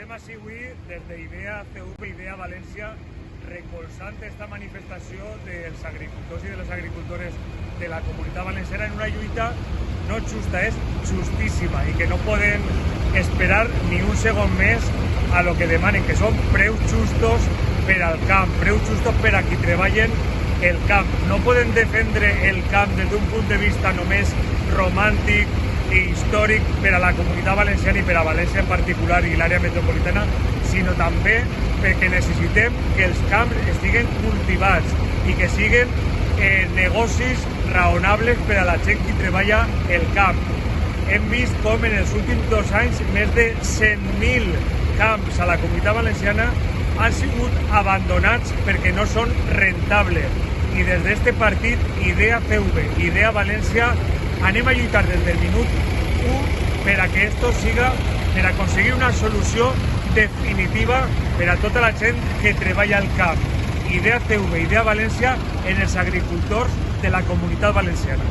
estem així avui des d'IDEA CV, IDEA València, recolzant esta manifestació dels agricultors i de les agricultores de la Comunitat Valenciana en una lluita no justa, és justíssima, i que no poden esperar ni un segon més a lo que demanen, que són preus justos per al camp, preus justos per a qui treballen el camp. No poden defendre el camp des d'un punt de vista només romàntic i històric per a la Comunitat Valenciana i per a València en particular i l'àrea metropolitana, sinó també perquè necessitem que els camps estiguen cultivats i que siguen negocis raonables per a la gent que treballa el camp. Hem vist com en els últims 2 anys més de 100.000 camps a la Comunitat Valenciana han sigut abandonats perquè no són rentables. I des d'este partit, IDEA CV, IDEA València, anem a lluitar des del minut 1 per a que esto siga, per aconseguir una solució definitiva per a tota la gent que treballa al camp. IDEA CV, IDEA València, en els agricultors de la Comunitat Valenciana.